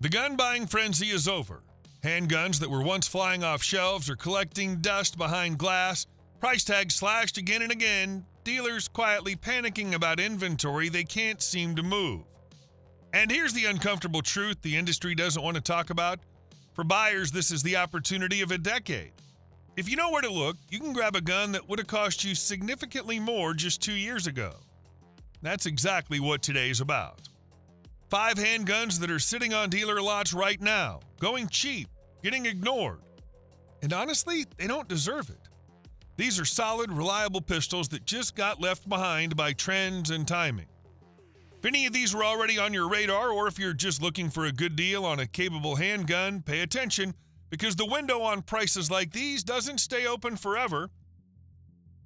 The gun buying frenzy is over. Handguns that were once flying off shelves are collecting dust behind glass, price tags slashed again and again, dealers quietly panicking about inventory they can't seem to move. And here's the uncomfortable truth the industry doesn't want to talk about. For buyers, this is the opportunity of a decade. If you know where to look, you can grab a gun that would have cost you significantly more just 2 years ago. That's exactly what today's about. 5 handguns that are sitting on dealer lots right now, going cheap, getting ignored. And honestly, they don't deserve it. These are solid, reliable pistols that just got left behind by trends and timing. If any of these were already on your radar, or if you're just looking for a good deal on a capable handgun, pay attention, because the window on prices like these doesn't stay open forever.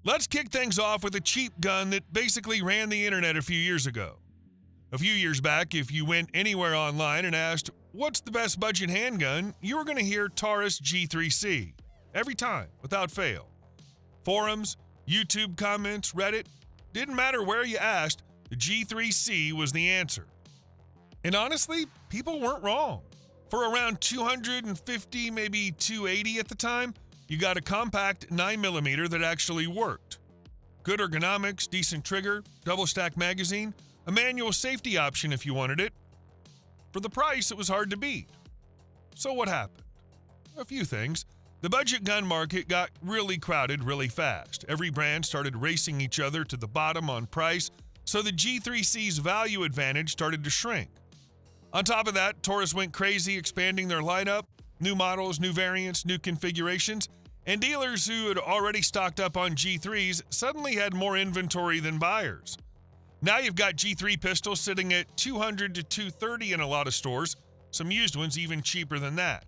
Let's kick things off with a cheap gun that basically ran the internet a few years ago. A few years back, if you went anywhere online and asked, what's the best budget handgun, you were going to hear Taurus G3C. Every time, without fail. Forums, YouTube comments, Reddit, didn't matter where you asked, the G3C was the answer. And honestly, people weren't wrong. For around $250, maybe $280 at the time, you got a compact 9mm that actually worked. Good ergonomics, decent trigger, double-stack magazine, a manual safety option if you wanted it. For the price, it was hard to beat. So what happened? A few things. The budget gun market got really crowded really fast. Every brand started racing each other to the bottom on price, so the G3C's value advantage started to shrink. On top of that, Taurus went crazy expanding their lineup, new models, new variants, new configurations, and dealers who had already stocked up on G3s suddenly had more inventory than buyers. Now you've got G3 pistols sitting at $200 to $230 in a lot of stores, some used ones even cheaper than that.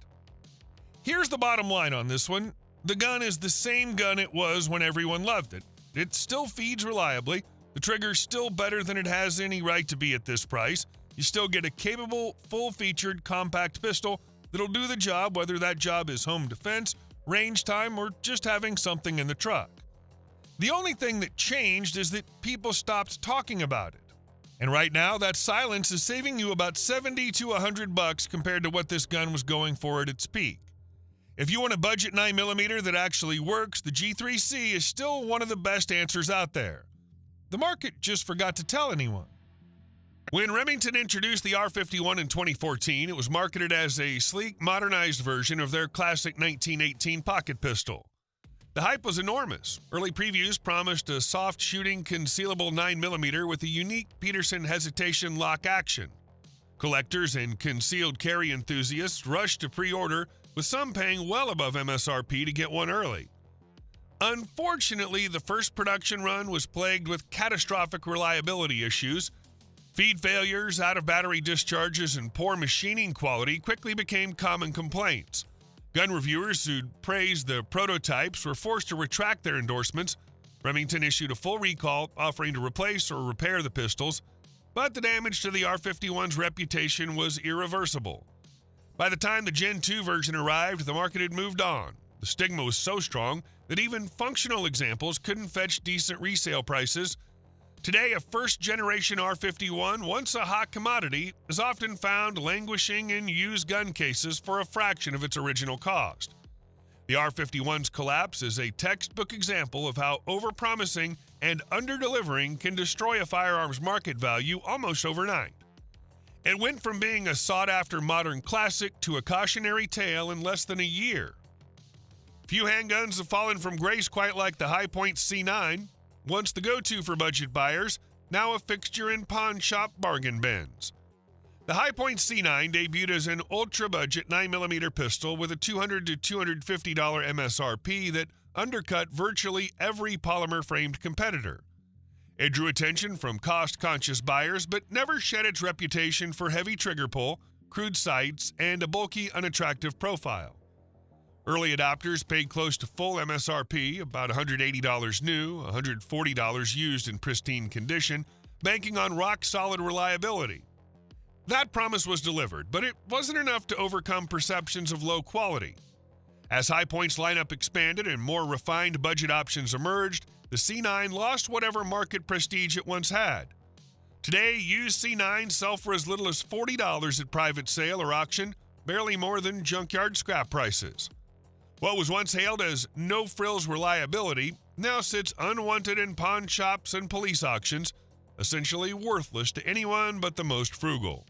Here's the bottom line on this one. The gun is the same gun it was when everyone loved it. It still feeds reliably. The trigger's still better than it has any right to be at this price. You still get a capable, full-featured compact pistol that'll do the job, whether that job is home defense, range time, or just having something in the truck. The only thing that changed is that people stopped talking about it. And right now, that silence is saving you about $70 to $100 compared to what this gun was going for at its peak. If you want a budget 9mm that actually works, the G3C is still one of the best answers out there. The market just forgot to tell anyone. When Remington introduced the R51 in 2014, it was marketed as a sleek, modernized version of their classic 1918 pocket pistol. The hype was enormous. Early previews promised a soft-shooting, concealable 9mm with a unique Peterson hesitation lock action. Collectors and concealed carry enthusiasts rushed to pre-order, with some paying well above MSRP to get one early. Unfortunately, the first production run was plagued with catastrophic reliability issues. Feed failures, out-of-battery discharges, and poor machining quality quickly became common complaints. Gun reviewers who'd praised the prototypes were forced to retract their endorsements. Remington issued a full recall, offering to replace or repair the pistols, but the damage to the R51's reputation was irreversible. By the time the Gen 2 version arrived, the market had moved on. The stigma was so strong that even functional examples couldn't fetch decent resale prices. Today, a first-generation R51, once a hot commodity, is often found languishing in used gun cases for a fraction of its original cost. The R51's collapse is a textbook example of how overpromising and under-delivering can destroy a firearms market value almost overnight. It went from being a sought-after modern classic to a cautionary tale in less than a year. Few handguns have fallen from grace quite like the Hi-Point C9, once the go-to for budget buyers, now a fixture in pawn shop bargain bins. The Hi-Point C9 debuted as an ultra-budget 9mm pistol with a $200 to $250 MSRP that undercut virtually every polymer-framed competitor. It drew attention from cost-conscious buyers, but never shed its reputation for heavy trigger pull, crude sights, and a bulky, unattractive profile. Early adopters paid close to full MSRP, about $180 new, $140 used in pristine condition, banking on rock-solid reliability. That promise was delivered, but it wasn't enough to overcome perceptions of low quality. As Hi-Point's lineup expanded and more refined budget options emerged, the C9 lost whatever market prestige it once had. Today, used C9s sell for as little as $40 at private sale or auction, barely more than junkyard scrap prices. What was once hailed as no-frills reliability now sits unwanted in pawn shops and police auctions, essentially worthless to anyone but the most frugal.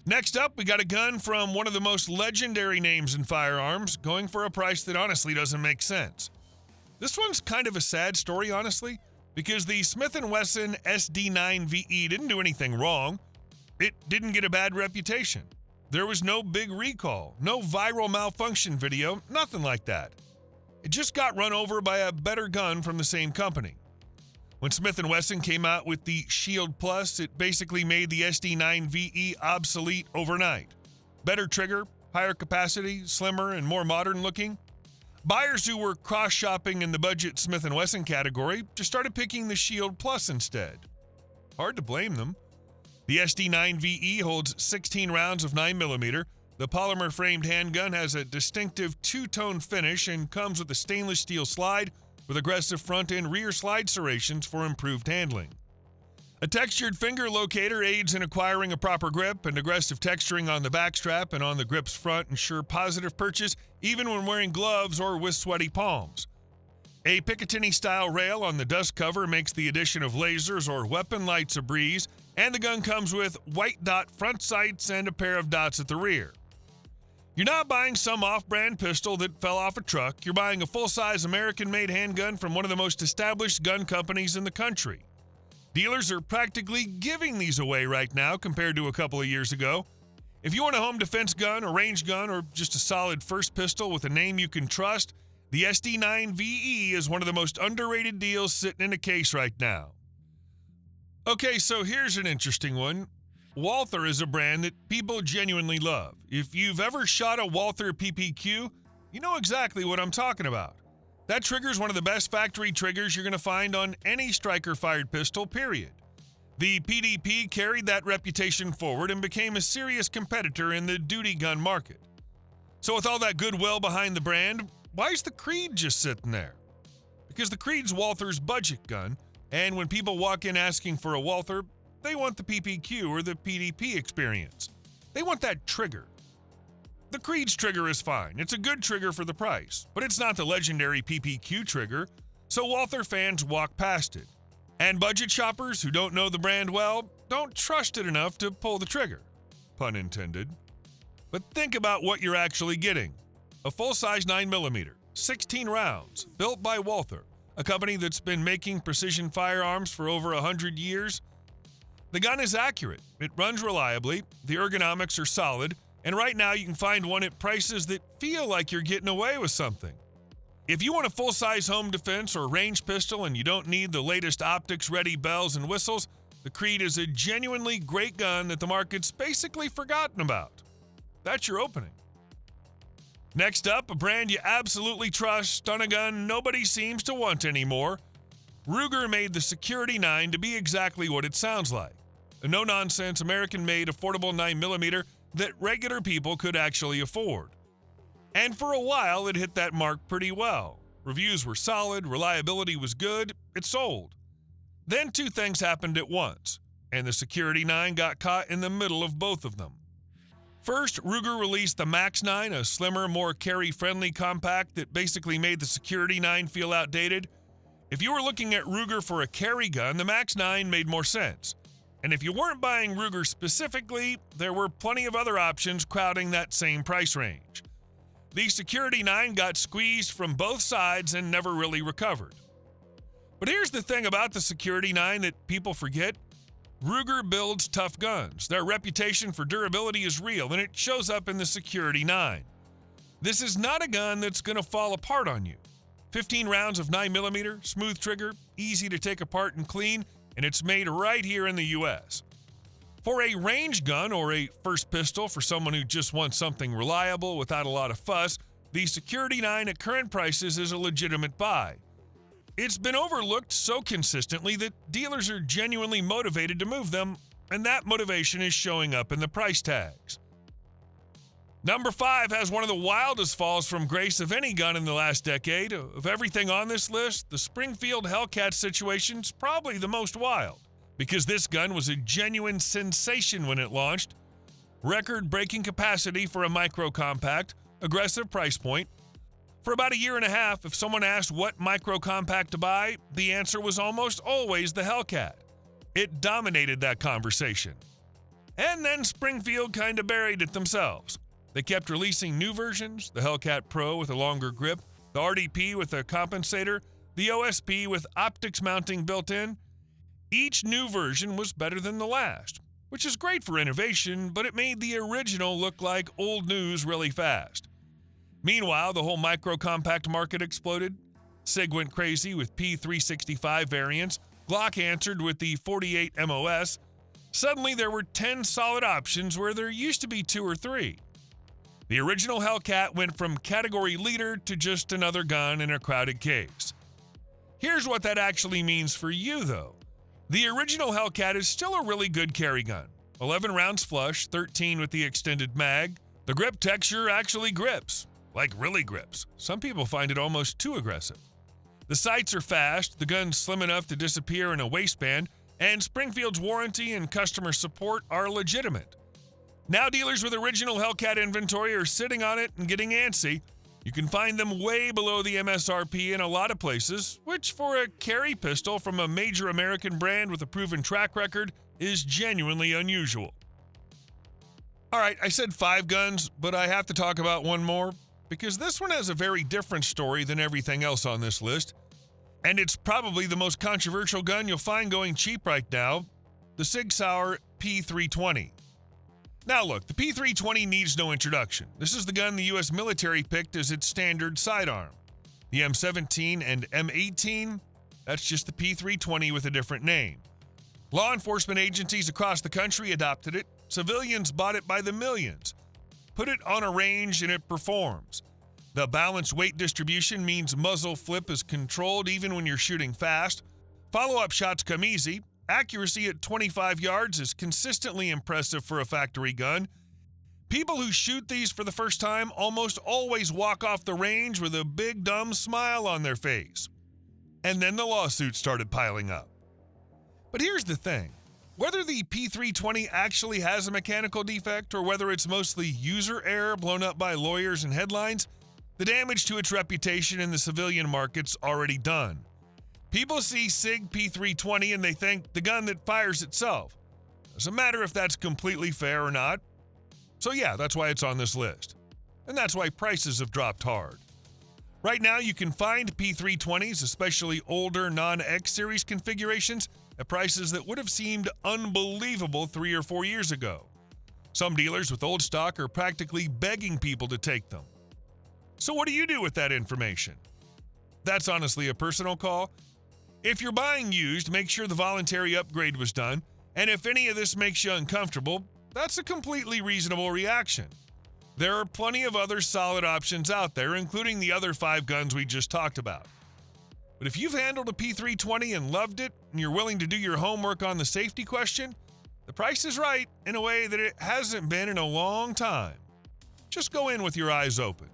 Next up, we got a gun from one of the most legendary names in firearms, going for a price that honestly doesn't make sense. This one's kind of a sad story, honestly, because the Smith & Wesson SD9VE didn't do anything wrong. It didn't get a bad reputation. There was no big recall, no viral malfunction video, nothing like that. It just got run over by a better gun from the same company. When Smith & Wesson came out with the Shield Plus, it basically made the SD9VE obsolete overnight. Better trigger, higher capacity, slimmer, and more modern looking. Buyers who were cross-shopping in the budget Smith & Wesson category just started picking the Shield Plus instead. Hard to blame them. The SD9VE holds 16 rounds of 9mm. The polymer-framed handgun has a distinctive two-tone finish and comes with a stainless steel slide with aggressive front and rear slide serrations for improved handling. A textured finger locator aids in acquiring a proper grip, and aggressive texturing on the backstrap and on the grip's front ensure positive purchase even when wearing gloves or with sweaty palms. A Picatinny-style rail on the dust cover makes the addition of lasers or weapon lights a breeze, and the gun comes with white dot front sights and a pair of dots at the rear. You're not buying some off-brand pistol that fell off a truck. You're buying a full-size American-made handgun from one of the most established gun companies in the country. Dealers are practically giving these away right now compared to a couple of years ago. If you want a home defense gun, a range gun, or just a solid first pistol with a name you can trust, the SD9VE is one of the most underrated deals sitting in a case right now. Okay, so here's an interesting one. Walther is a brand that people genuinely love. If you've ever shot a Walther PPQ, you know exactly what I'm talking about. That trigger is one of the best factory triggers you're going to find on any striker-fired pistol, period. The PDP carried that reputation forward and became a serious competitor in the duty gun market. So with all that goodwill behind the brand, why is the Creed just sitting there? Because the Creed's Walther's budget gun, and when people walk in asking for a Walther, they want the PPQ or the PDP experience. They want that trigger. The Creed's trigger is fine. It's a good trigger for the price, but it's not the legendary PPQ trigger, so Walther fans walk past it. And budget shoppers who don't know the brand well don't trust it enough to pull the trigger. Pun intended. But think about what you're actually getting. A full-size 9mm, 16 rounds, built by Walther, a company that's been making precision firearms for over 100 years. The gun is accurate, it runs reliably, the ergonomics are solid, and right now you can find one at prices that feel like you're getting away with something. If you want a full-size home defense or range pistol and you don't need the latest optics-ready bells and whistles, the Creed is a genuinely great gun that the market's basically forgotten about. That's your opening. Next up, a brand you absolutely trust on a gun nobody seems to want anymore. Ruger made the Security 9 to be exactly what it sounds like. A no-nonsense, American-made, affordable 9mm that regular people could actually afford. And for a while, it hit that mark pretty well. Reviews were solid, reliability was good, it sold. Then two things happened at once, and the Security 9 got caught in the middle of both of them. First, Ruger released the Max 9, a slimmer, more carry-friendly compact that basically made the Security 9 feel outdated. If you were looking at Ruger for a carry gun, the Max 9 made more sense. And if you weren't buying Ruger specifically, there were plenty of other options crowding that same price range. The Security 9 got squeezed from both sides and never really recovered. But here's the thing about the Security 9 that people forget. Ruger builds tough guns. Their reputation for durability is real, and it shows up in the Security 9. This is not a gun that's going to fall apart on you. 15 rounds of 9mm, smooth trigger, easy to take apart and clean, and it's made right here in the U.S. For a range gun or a first pistol for someone who just wants something reliable without a lot of fuss, the Security 9 at current prices is a legitimate buy. It's been overlooked so consistently that dealers are genuinely motivated to move them, and that motivation is showing up in the price tags. Number 5 has one of the wildest falls from grace of any gun in the last decade. Of everything on this list, the Springfield Hellcat situation's probably the most wild. because this gun was a genuine sensation when it launched. Record-breaking capacity for a micro-compact, aggressive price point. For about a year and a half, if someone asked what micro-compact to buy, the answer was almost always the Hellcat. It dominated that conversation. And then Springfield kind of buried it themselves. They kept releasing new versions, the Hellcat Pro with a longer grip, the RDP with a compensator, the OSP with optics mounting built in. Each new version was better than the last, which is great for innovation, but it made the original look like old news really fast. Meanwhile, the whole micro-compact market exploded. Sig went crazy with P365 variants. Glock answered with the 48 MOS. Suddenly, there were 10 solid options where there used to be 2 or 3. The original Hellcat went from category leader to just another gun in a crowded case. Here's what that actually means for you, though. The original Hellcat is still a really good carry gun. 11 rounds flush, 13 with the extended mag. The grip texture actually grips. Like really grips. Some people find it almost too aggressive. The sights are fast, the gun's slim enough to disappear in a waistband, and Springfield's warranty and customer support are legitimate. Now dealers with original Hellcat inventory are sitting on it and getting antsy. You can find them way below the MSRP in a lot of places, which for a carry pistol from a major American brand with a proven track record is genuinely unusual. All right, I said 5 guns, but I have to talk about one more, because this one has a very different story than everything else on this list, and it's probably the most controversial gun you'll find going cheap right now, the Sig Sauer P320. Now look, the P320 needs no introduction. This is the gun the U.S. military picked as its standard sidearm. The M17 and M18, that's just the P320 with a different name. Law enforcement agencies across the country adopted it. Civilians bought it by the millions. Put it on a range and it performs. The balanced weight distribution means muzzle flip is controlled even when you're shooting fast. Follow-up shots come easy. Accuracy at 25 yards is consistently impressive for a factory gun. People who shoot these for the first time almost always walk off the range with a big dumb smile on their face. And then the lawsuits started piling up. But here's the thing. Whether the P320 actually has a mechanical defect or whether it's mostly user error blown up by lawyers and headlines, the damage to its reputation in the civilian market's already done. People see Sig P320 and they think the gun that fires itself. Doesn't matter if that's completely fair or not. So yeah, that's why it's on this list. And that's why prices have dropped hard. Right now you can find P320s, especially older non-X series configurations, at prices that would have seemed unbelievable 3 or 4 years ago. Some dealers with old stock are practically begging people to take them. So what do you do with that information? That's honestly a personal call. If you're buying used, make sure the voluntary upgrade was done, and if any of this makes you uncomfortable, that's a completely reasonable reaction. There are plenty of other solid options out there, including the other 5 guns we just talked about. But if you've handled a P320 and loved it, and you're willing to do your homework on the safety question, the price is right in a way that it hasn't been in a long time. Just go in with your eyes open.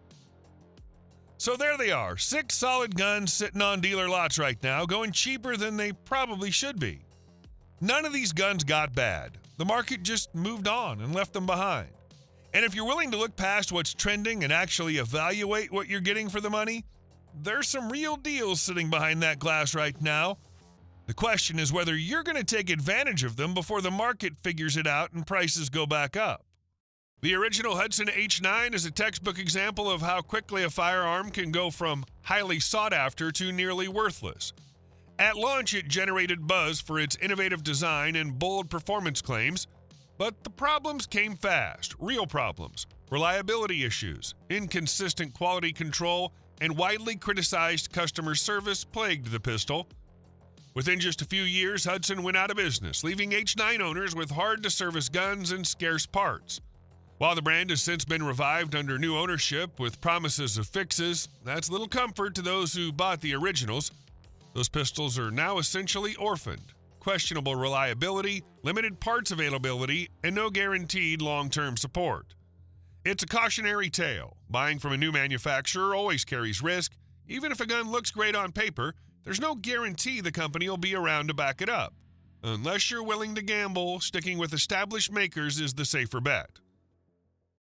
So there they are, 6 solid guns sitting on dealer lots right now, going cheaper than they probably should be. None of these guns got bad. The market just moved on and left them behind. And if you're willing to look past what's trending and actually evaluate what you're getting for the money, there's some real deals sitting behind that glass right now. The question is whether you're going to take advantage of them before the market figures it out and prices go back up. The original Hudson H9 is a textbook example of how quickly a firearm can go from highly sought after to nearly worthless. At launch, it generated buzz for its innovative design and bold performance claims, but the problems came fast, real problems, reliability issues, inconsistent quality control, and widely criticized customer service plagued the pistol. Within just a few years, Hudson went out of business, leaving H9 owners with hard-to-service guns and scarce parts. While the brand has since been revived under new ownership with promises of fixes, that's little comfort to those who bought the originals. Those pistols are now essentially orphaned. Questionable reliability, limited parts availability, and no guaranteed long-term support. It's a cautionary tale. Buying from a new manufacturer always carries risk. Even if a gun looks great on paper, there's no guarantee the company will be around to back it up. Unless you're willing to gamble, sticking with established makers is the safer bet.